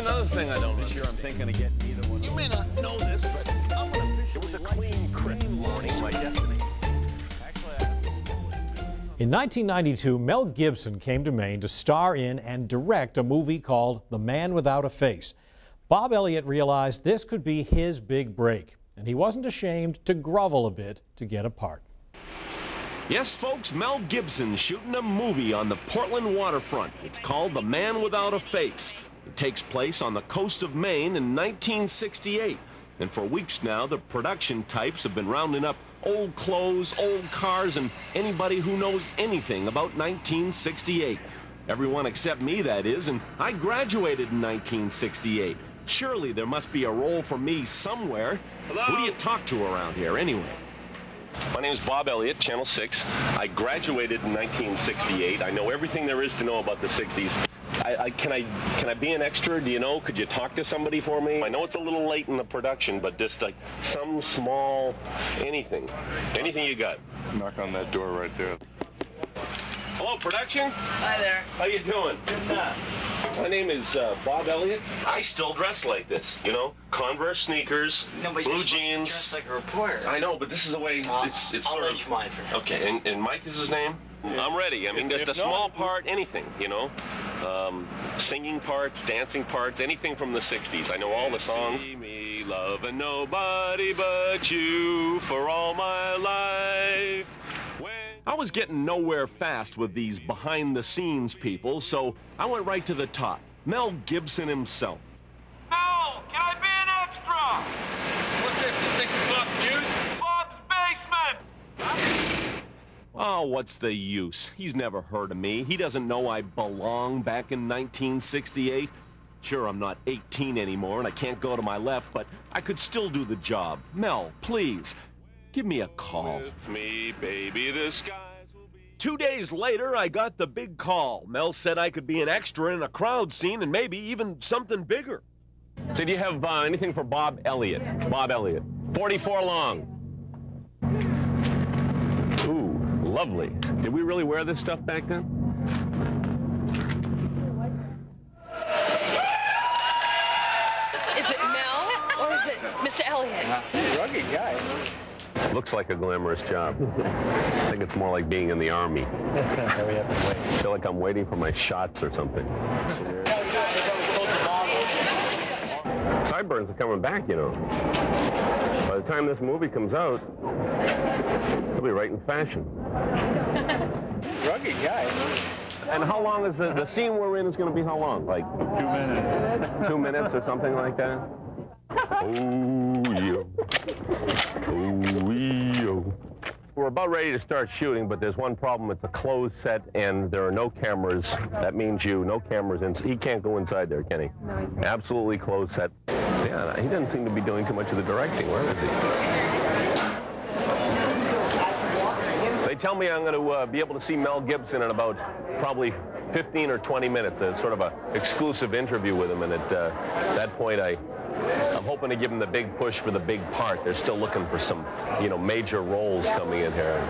another thing I don't this year. I'm thinking of getting either one. You may not know this, but I'm gonna fish. It was a clean, crisp morning. My destiny. In 1992, Mel Gibson came to Maine to star in and direct a movie called The Man Without a Face. Bob Elliott realized this could be his big break, and he wasn't ashamed to grovel a bit to get a part. Yes, folks, Mel Gibson shooting a movie on the Portland waterfront. It's called The Man Without a Face. It takes place on the coast of Maine in 1968. And for weeks now, the production types have been rounding up old clothes, old cars, and anybody who knows anything about 1968. Everyone except me, that is, and I graduated in 1968. Surely there must be a role for me somewhere. Hello? Who do you talk to around here, anyway? My name is Bob Elliott, Channel 6. I graduated in 1968. I know everything there is to know about the 60s. Can I be an extra? Do you know? Could you talk to somebody for me? I know it's a little late in the production, but just like some small anything. Anything you got. Knock on that door right there. Hello, production? Hi there. How you doing? Good enough. My name is Bob Elliott. I still dress like this, you know? Converse sneakers, blue jeans. Dress like a reporter. I know, but this is the way it's I'll sort let you mind for now. Okay, and Mike is his name? I'm ready. I mean, just a small part, anything, you know? Singing parts, dancing parts, anything from the 60s. I know all the songs. See me loving nobody but you for all my life. I was getting nowhere fast with these behind-the-scenes people, so I went right to the top. Mel Gibson himself. Mel, can I be an extra? What's this, the 6 o'clock news? Bob's basement! Oh, what's the use? He's never heard of me. He doesn't know I belong back in 1968. Sure, I'm not 18 anymore, and I can't go to my left, but I could still do the job. Mel, please. Give me a call. With me, baby, the skies will be... 2 days later, I got the big call. Mel said I could be an extra in a crowd scene and maybe even something bigger. So do you have anything for Bob Elliott? Bob Elliott. 44 long. Ooh, lovely. Did we really wear this stuff back then? Is it Mel or is it Mr. Elliott? Rugged guy. Looks like a glamorous job. I think it's more like being in the Army. We have to wait. I feel like I'm waiting for my shots or something. Sideburns are coming back, you know. By the time this movie comes out, he'll be right in fashion. Rugged guy. And how long is the scene we're in is going to be how long? Like 2 minutes. 2 minutes or something like that? Oh, yeah. Oh, yeah. We're about ready to start shooting, but there's one problem. It's a closed set, and there are no cameras. That means no cameras. He can't go inside there, can he? No, he can't. Absolutely closed set. Yeah, he doesn't seem to be doing too much of the directing. Where is he? They tell me I'm going to be able to see Mel Gibson in about probably 15 or 20 minutes. It's sort of an exclusive interview with him, and at that point, I'm hoping to give him the big push for the big part. They're still looking for some, you know, major roles coming in here.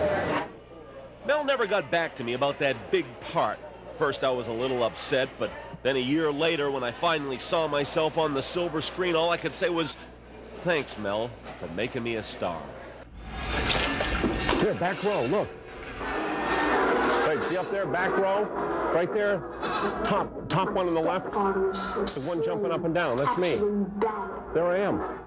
Mel never got back to me about that big part. First, I was a little upset, but then a year later, when I finally saw myself on the silver screen, all I could say was, thanks, Mel, for making me a star. There, back row, look. Right, see up there, back row? Right there, top one on the left. There's one jumping up and down, that's me. There I am.